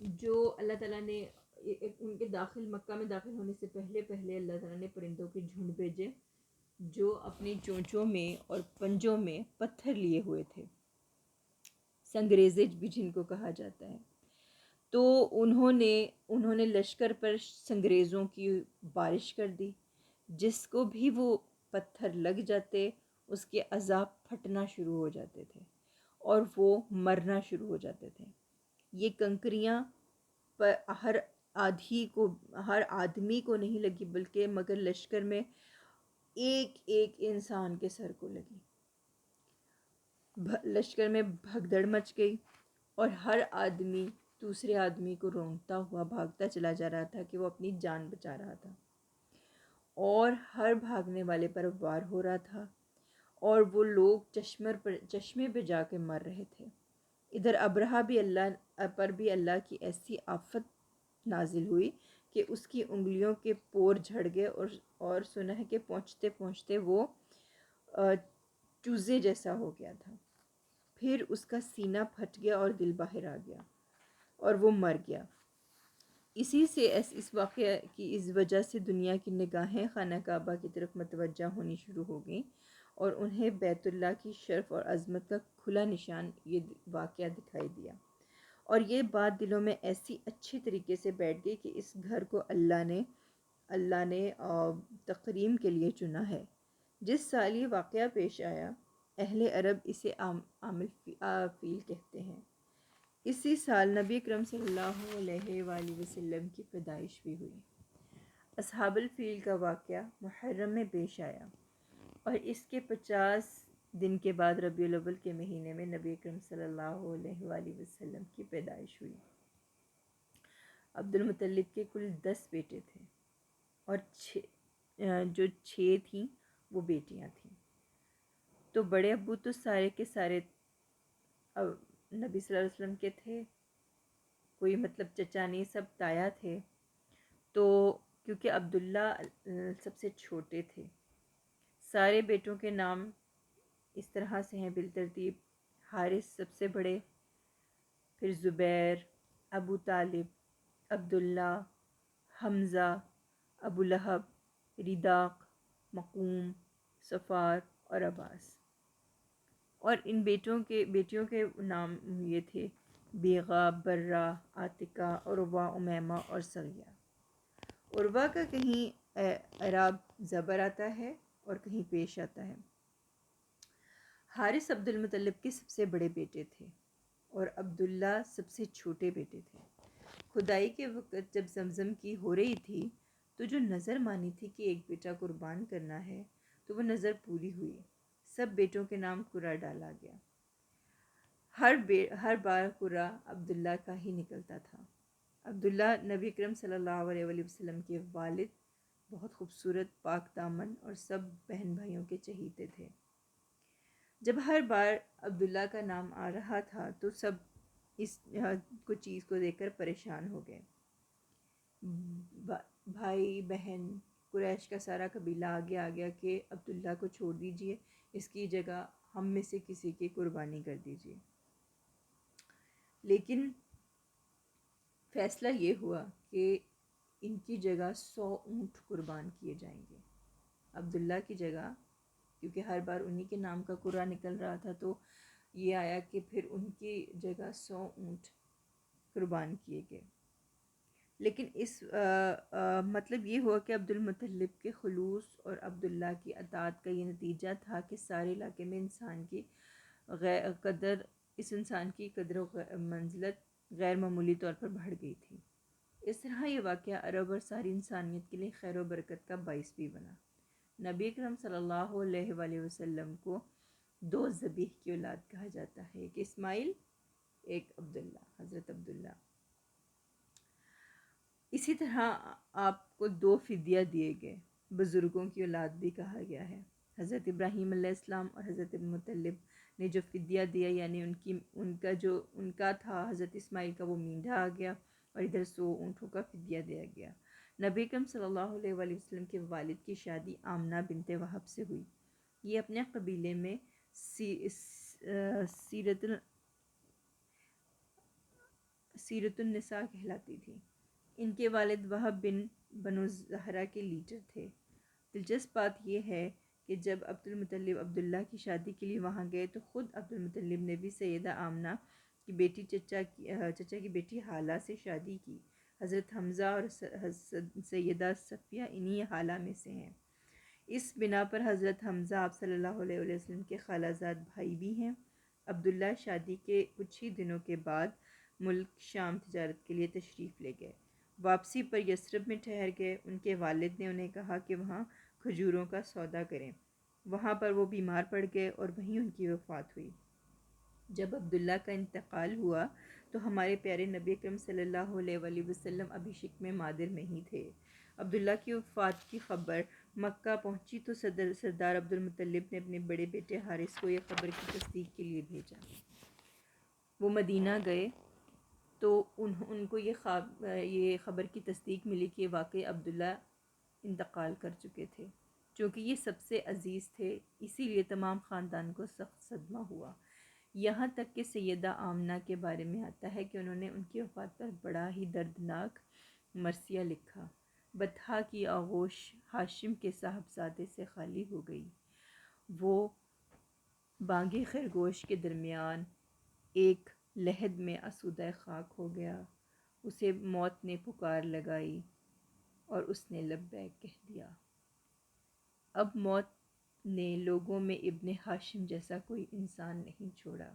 جو اللہ تعالیٰ نے ان کے مکہ میں داخل ہونے سے پہلے اللہ تعالیٰ نے پرندوں کے جھنڈ بھیجے جو اپنی چونچوں میں اور پنجوں میں پتھر لیے ہوئے تھے، سنگریزے بھی جن کو کہا جاتا ہے۔ تو انہوں نے لشکر پر سنگریزوں کی بارش کر دی، جس کو بھی وہ پتھر لگ جاتے اس کے عذاب پھٹنا شروع ہو جاتے تھے اور وہ مرنا شروع ہو جاتے تھے۔ یہ کنکریاں پر ہر آدمی کو نہیں لگی، بلکہ مگر لشکر میں ایک ایک انسان کے سر کو لگی۔ لشکر میں بھگدڑ مچ گئی اور ہر آدمی دوسرے آدمی کو رونگتا ہوا بھاگتا چلا جا رہا تھا کہ وہ اپنی جان بچا رہا تھا، اور ہر بھاگنے والے پر وار ہو رہا تھا، اور وہ لوگ چشمے پہ جا کے مر رہے تھے۔ ادھر ابرہہ بھی اللہ کی ایسی آفت نازل ہوئی کہ اس کی انگلیوں کے پور جھڑ گئے، اور سنا ہے کہ پہنچتے پہنچتے وہ چوزے جیسا ہو گیا تھا۔ پھر اس کا سینہ پھٹ گیا اور دل باہر آ گیا اور وہ مر گیا۔ اس واقعہ کی اس وجہ سے دنیا کی نگاہیں خانہ کعبہ کی طرف متوجہ ہونی شروع ہو گئیں، اور انہیں بیت اللہ کی شرف اور عظمت کا کھلا نشان یہ واقعہ دکھائی دیا، اور یہ بات دلوں میں ایسی اچھی طریقے سے بیٹھ گئی کہ اس گھر کو اللہ نے تکریم کے لیے چنا ہے۔ جس سال یہ واقعہ پیش آیا، اہل عرب اسے عامل فیل کہتے ہیں۔ اسی سال نبی اکرم صلی اللہ علیہ وآلہ وسلم کی پیدائش بھی ہوئی۔ اصحاب الفیل کا واقعہ محرم میں پیش آیا، اور اس کے 50 دن کے بعد ربیع الاول کے مہینے میں نبی اکرم صلی اللہ علیہ وآلہ وسلم کی پیدائش ہوئی۔ عبد المطلب کے کل 10 بیٹے تھے، اور 6 تھیں وہ بیٹیاں تھیں۔ تو بڑے ابو تو سارے کے سارے نبی صلی اللہ علیہ وسلم کے تھے، کوئی مطلب چچا نہیں، سب تایا تھے۔ تو کیونکہ عبداللہ سب سے چھوٹے تھے، سارے بیٹوں کے نام اس طرح سے ہیں بالترتیب: حارث سب سے بڑے، پھر زبیر، ابو طالب، عبداللہ، حمزہ، ابو لہب، رداق، مقوم، صفار اور عباس۔ اور ان بیٹیوں کے نام یہ تھے: بیغا، برہ، عاتقہ، عروہ، امیمہ اور سغیہ۔ عروہ کا کہیں اعراب زبر آتا ہے اور کہیں پیش آتا ہے۔ حارث عبد المطلب کے سب سے بڑے بیٹے تھے، اور عبداللہ سب سے چھوٹے بیٹے تھے۔ کھدائی کے وقت جب زمزم کی ہو رہی تھی تو جو نظر مانی تھی کہ ایک بیٹا قربان کرنا ہے، تو وہ نظر پوری ہوئی۔ سب بیٹوں کے نام قرہ ڈالا گیا۔ ہر بار قرہ عبداللہ کا ہی نکلتا تھا۔ عبداللہ نبی اکرم صلی اللہ علیہ وآلہ وسلم کے والد، بہت خوبصورت، پاک دامن اور سب بہن بھائیوں کے چہیتے تھے۔ جب ہر بار عبداللہ کا نام آ رہا تھا تو سب اس چیز کو دیکھ کر پریشان ہو گئے۔ بھائی بہن قریش کا سارا قبیلہ آگے آ گیا کہ عبداللہ کو چھوڑ دیجئے، اس کی جگہ ہم میں سے کسی کی قربانی کر دیجئے۔ لیکن فیصلہ یہ ہوا کہ ان کی جگہ 100 اونٹ قربان کیے جائیں گے عبداللہ کی جگہ، کیونکہ ہر بار انہی کے نام کا قرہ نکل رہا تھا، تو یہ آیا کہ پھر ان کی جگہ 100 اونٹ قربان کیے گئے۔ لیکن اس مطلب یہ ہوا کہ عبد المطلب کے خلوص اور عبداللہ کی اطاعت کا یہ نتیجہ تھا کہ سارے علاقے میں اس انسان کی قدر و منزلت غیر معمولی طور پر بڑھ گئی تھی۔ اس طرح یہ واقعہ عرب اور ساری انسانیت کے لیے خیر و برکت کا باعث بھی بنا۔ نبی اکرم صلی اللہ علیہ وآلہ وسلم کو 2 ذبیح کی اولاد کہا جاتا ہے، ایک اسماعیل، ایک عبداللہ، حضرت عبداللہ۔ اسی طرح آپ کو 2 فدیہ دیے گئے، بزرگوں کی اولاد بھی کہا گیا ہے۔ حضرت ابراہیم علیہ السلام اور حضرت مطلب نے جو فدیہ دیا، یعنی ان کا تھا حضرت اسماعیل کا، وہ مینڈھا آ گیا، اور ادھر 100 اونٹوں کا فدیہ دیا گیا۔ نبی اکرم صلی اللہ علیہ وآلہ وسلم کے والد کی شادی آمنہ بنت وہب سے ہوئی۔ یہ اپنے قبیلے میں سیرت النساء کہلاتی تھی۔ ان کے والد وہب بن بنو زہرہ کے لیڈر تھے۔ دلچسپ بات یہ ہے کہ جب عبد المطلب عبداللہ کی شادی کے لیے وہاں گئے تو خود عبد المطلب نے بھی سیدہ آمنہ کی بیٹی چچا کی بیٹی حالہ سے شادی کی۔ حضرت حمزہ اور سیدہ صفیہ انہی حالہ میں سے ہیں۔ اس بنا پر حضرت حمزہ آپ صلی اللہ علیہ وسلم کے خالہ زاد بھائی بھی ہیں۔ عبداللہ شادی کے کچھ ہی دنوں کے بعد ملک شام تجارت کے لیے تشریف لے گئے۔ واپسی پر یثرب میں ٹھہر گئے۔ ان کے والد نے انہیں کہا کہ وہاں کھجوروں کا سودا کریں۔ وہاں پر وہ بیمار پڑ گئے اور وہیں ان کی وفات ہوئی۔ جب عبداللہ کا انتقال ہوا تو ہمارے پیارے نبی اکرم صلی اللہ علیہ وآلہ وسلم ابھی شکم مادر میں ہی تھے۔ عبداللہ کی وفات کی خبر مکہ پہنچی تو سردار عبد المطلب نے اپنے بڑے بیٹے حارث کو یہ خبر کی تصدیق کے لیے بھیجا۔ وہ مدینہ گئے تو ان کو یہ خبر کی تصدیق ملی کہ واقعی عبداللہ انتقال کر چکے تھے۔ چونکہ یہ سب سے عزیز تھے اسی لیے تمام خاندان کو سخت صدمہ ہوا۔ یہاں تک کہ سیدہ آمنہ کے بارے میں آتا ہے کہ انہوں نے ان کی وفات پر بڑا ہی دردناک مرثیہ لکھا۔ بطحہ کی آغوش ہاشم کے صاحبزادے سے خالی ہو گئی۔ وہ بانگِ خرگوش کے درمیان ایک لحد میں آسودہ خاک ہو گیا۔ اسے موت نے پکار لگائی اور اس نے لبیک کہہ دیا۔ اب موت نے لوگوں میں ابن ہاشم جیسا کوئی انسان نہیں چھوڑا۔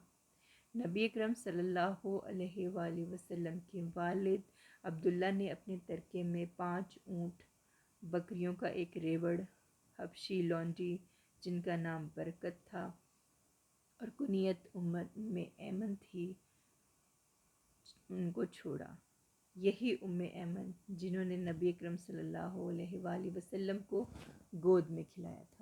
نبی اکرم صلی اللہ علیہ وآلہ وسلم کے والد عبداللہ نے اپنے ترکے میں 5 اونٹ، بکریوں کا ایک ریوڑ، حبشی لونڈی جن کا نام برکت تھا اور کنیت ام ایمن تھی، ان کو چھوڑا۔ یہی ام ایمن جنہوں نے نبی اکرم صلی اللہ علیہ وآلہ وسلم کو گود میں کھلایا تھا۔